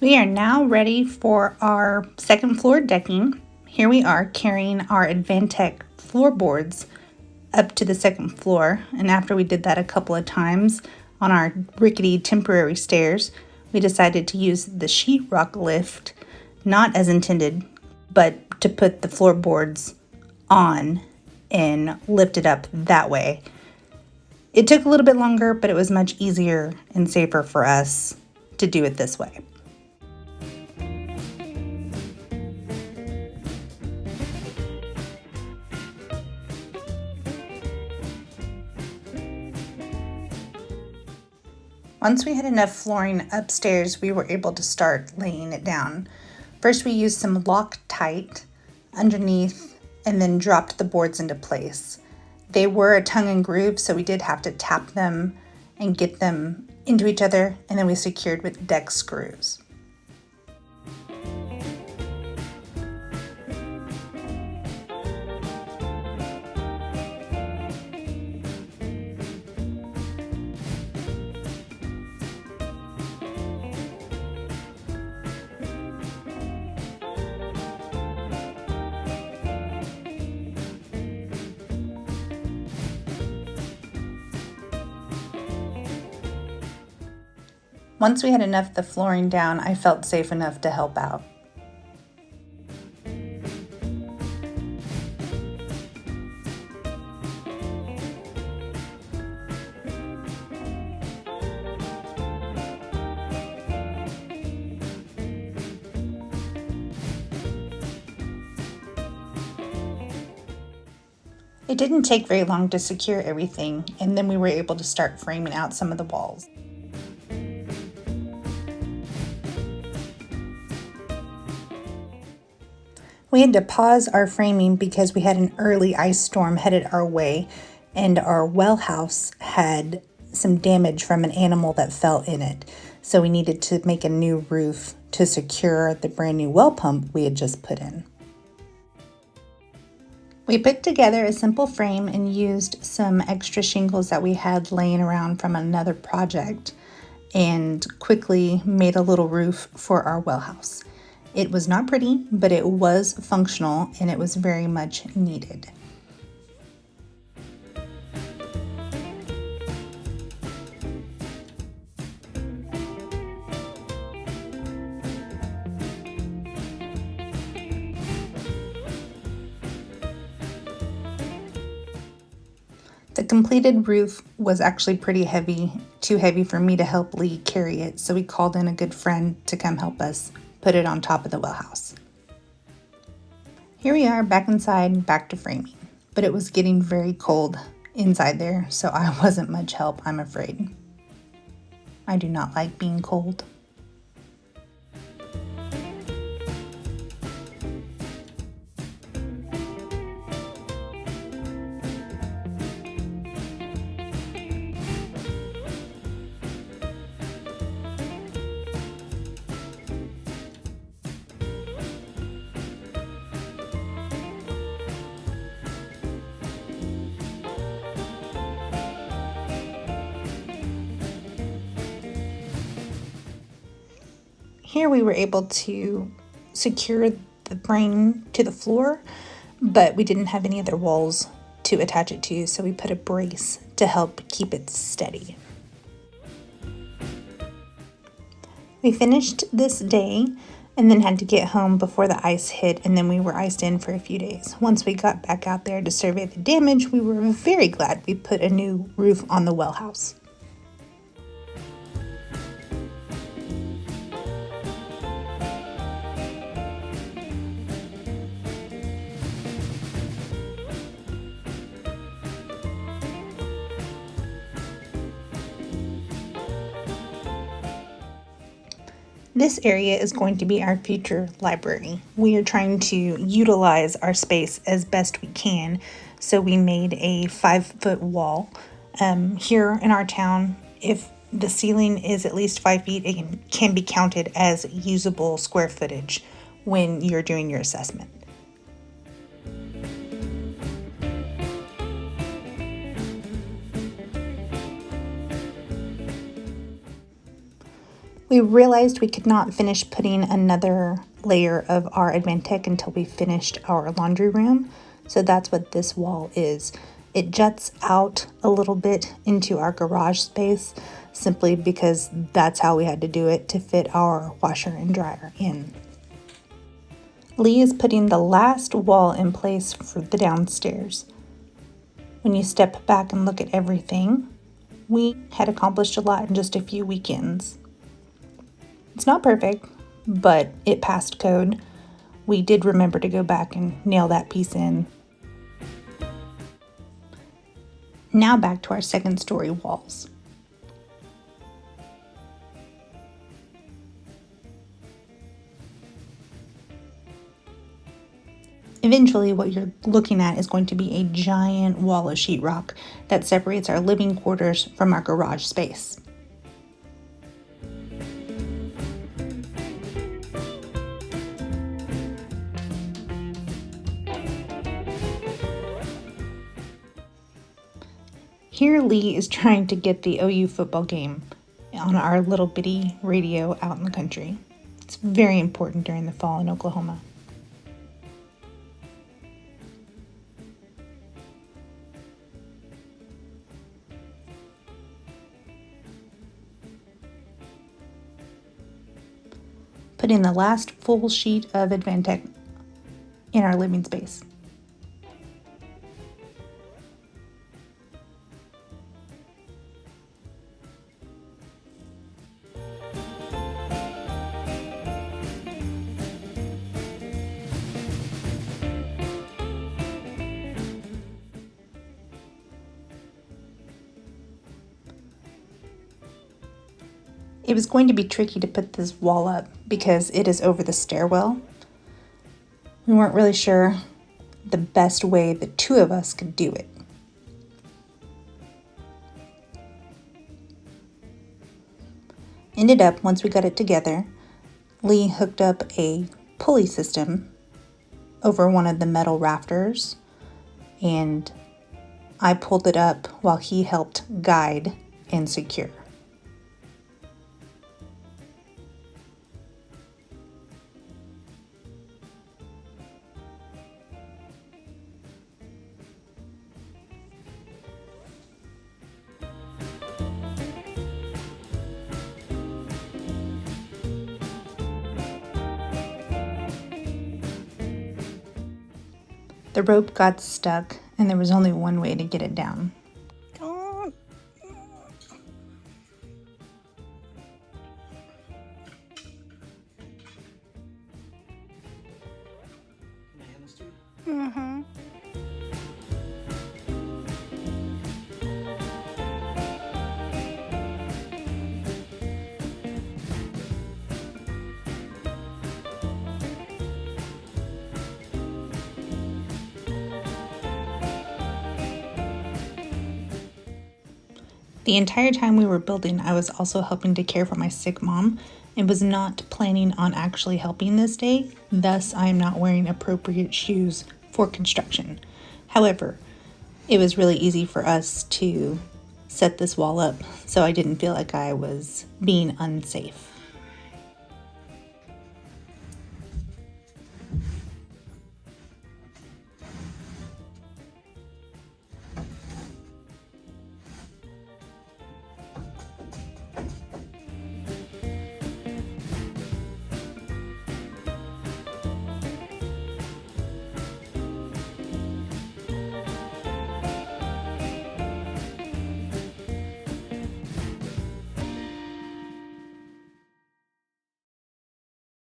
We are now ready for our second floor decking. Here we are carrying our AdvanTech floorboards up to the second floor, and after we did that a couple of times on our rickety temporary stairs, we decided to use the sheetrock lift, not as intended, but to put the floorboards on and lift it up that way. It took a little bit longer, but it was much easier and safer for us to do it this way. Once we had enough flooring upstairs, we were able to start laying it down. First, we used some Loctite underneath and then dropped the boards into place. They were a tongue and groove, so we did have to tap them and get them into each other, and then we secured with deck screws. Once we had enough of the flooring down, I felt safe enough to help out. It didn't take very long to secure everything, and then we were able to start framing out some of the walls. We had to pause our framing because we had an early ice storm headed our way, and our well house had some damage from an animal that fell in it. So we needed to make a new roof to secure the brand new well pump we had just put in. We put together a simple frame and used some extra shingles that we had laying around from another project and quickly made a little roof for our well house. It was not pretty, but it was functional and it was very much needed. The completed roof was actually pretty heavy, too heavy for me to help Lee carry it, so we called in a good friend to come help us put it on top of the well house. Here we are back inside, back to framing, but it was getting very cold inside there, so I wasn't much help, I'm afraid. I do not like being cold. Here we were able to secure the frame to the floor, but we didn't have any other walls to attach it to, so we put a brace to help keep it steady. We finished this day and then had to get home before the ice hit, and then we were iced in for a few days. Once we got back out there to survey the damage, we were very glad we put a new roof on the well house. This area is going to be our future library. We are trying to utilize our space as best we can, so we made a 5-foot wall. Here in our town, if the ceiling is at least 5 feet, it can be counted as usable square footage when you're doing your assessment. We realized we could not finish putting another layer of our AdvanTech until we finished our laundry room. So that's what this wall is. It juts out a little bit into our garage space simply because that's how we had to do it to fit our washer and dryer in. Lee is putting the last wall in place for the downstairs. When you step back and look at everything, we had accomplished a lot in just a few weekends. It's not perfect, but it passed code. We did remember to go back and nail that piece in. Now back to our second story walls. Eventually, what you're looking at is going to be a giant wall of sheetrock that separates our living quarters from our garage space. Here, Lee is trying to get the OU football game on our little bitty radio out in the country. It's very important during the fall in Oklahoma. Putting the last full sheet of AdvanTech in our living space. It was going to be tricky to put this wall up because it is over the stairwell. We weren't really sure the best way the two of us could do it. Ended up, once we got it together, Lee hooked up a pulley system over one of the metal rafters, and I pulled it up while he helped guide and secure. The rope got stuck, and there was only one way to get it down. Mm-hmm. The entire time we were building, I was also helping to care for my sick mom and was not planning on actually helping this day. Thus, I am not wearing appropriate shoes for construction. However, it was really easy for us to set this wall up, so I didn't feel like I was being unsafe.